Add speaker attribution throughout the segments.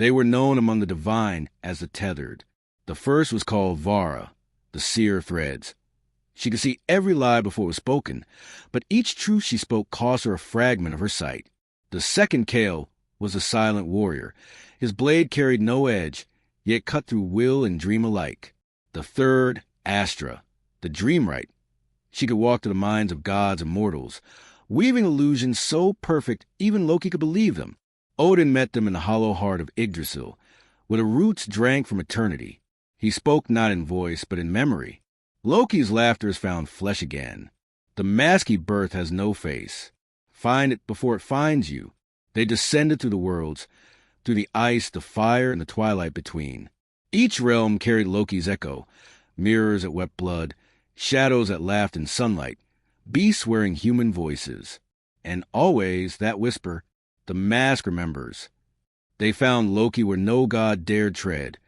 Speaker 1: They were known among the divine as the tethered. The first was called Vara, the seer of threads. She could see every lie before it was spoken, but each truth she spoke cost her a fragment of her sight. The second Kael was a silent warrior. His blade carried no edge, yet cut through will and dream alike. The third, Astra, the dreamwright. She could walk to the minds of gods and mortals, weaving illusions so perfect even Loki could believe them. Odin met them in the hollow heart of Yggdrasil, where the roots drank from eternity. He spoke not in voice, but in memory. Loki's laughter has found flesh again. The mask he birthed has no face. Find it before it finds you. They descended through the worlds, through the ice, the fire, and the twilight between. Each realm carried Loki's echo, mirrors that wept blood, shadows that laughed in sunlight, beasts wearing human voices. And always that whisper, the mask remembers. They found Loki where no god dared tread,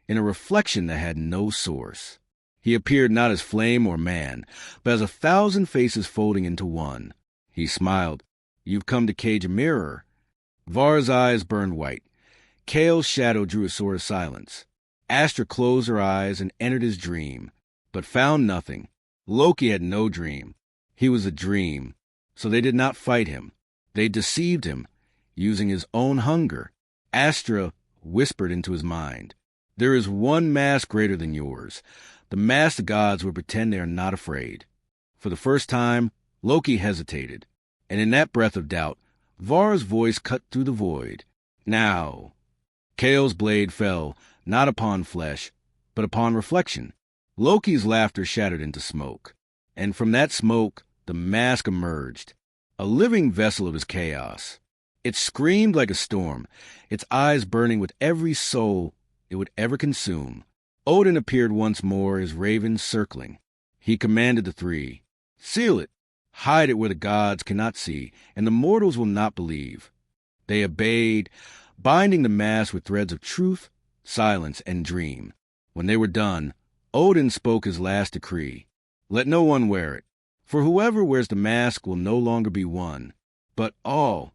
Speaker 1: in a reflection that had no source. He appeared not as flame or man, but as 1,000 faces folding into one. He smiled. You've come to cage a mirror. Vara's eyes burned white. Kael's shadow drew a sword of silence. Astra closed her eyes and entered his dream, but found nothing. Loki had no dream. He was a dream, so they did not fight him. They deceived him, using his own hunger. Astra whispered into his mind, there is one mask greater than yours. The masked gods will pretend they are not afraid. For the first time, Loki hesitated, and in that breath of doubt, Vara's voice cut through the void. Now, Kael's blade fell, not upon flesh, but upon reflection. Loki's laughter shattered into smoke, and from that smoke, the mask emerged, a living vessel of his chaos. It screamed like a storm, its eyes burning with every soul it would ever consume. Odin appeared once more, his ravens circling. He commanded the three, seal it, hide it where the gods cannot see, and the mortals will not believe. They obeyed, binding the mask with threads of truth, silence, and dream. When they were done, Odin spoke his last decree. Let no one wear it, for whoever wears the mask will no longer be one, but all.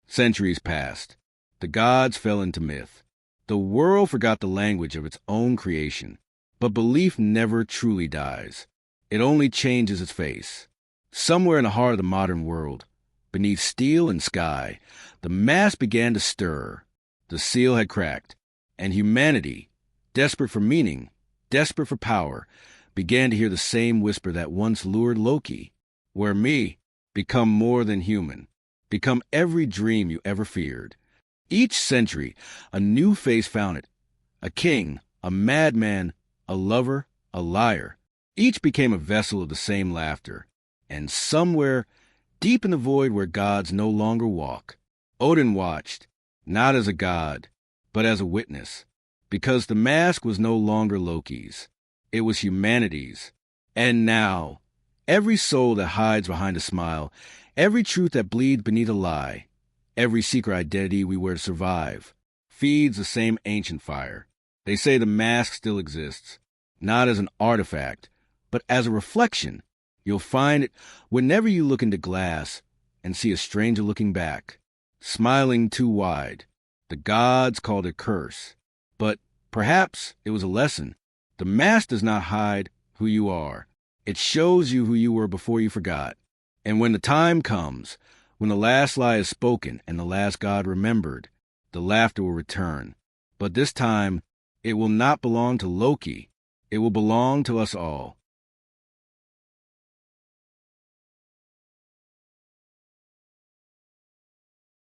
Speaker 1: Centuries passed. The gods fell into myth. The world forgot the language of its own creation, but belief never truly dies. It only changes its face. Somewhere in the heart of the modern world, beneath steel and sky, the mask began to stir. The seal had cracked, and humanity, desperate for meaning, desperate for power, began to hear the same whisper that once lured Loki. Where me, become more than human, become every dream you ever feared. Each century, a new face found it. A king, a madman, a lover, a liar. Each became a vessel of the same laughter. And somewhere, deep in the void where gods no longer walk, Odin watched, not as a god, but as a witness. Because the mask was no longer Loki's. It was humanity's. And now, every soul that hides behind a smile, every truth that bleeds beneath a lie, every secret identity we wear to survive, feeds the same ancient fire. They say the mask still exists, not as an artifact, but as a reflection. You'll find it whenever you look into glass and see a stranger looking back, smiling too wide. The gods called it curse, but perhaps it was a lesson. The mask does not hide who you are. It shows you who you were before you forgot. And when the time comes, when the last lie is spoken and the last god remembered, the laughter will return. But this time, it will not belong to Loki. It will belong to us all.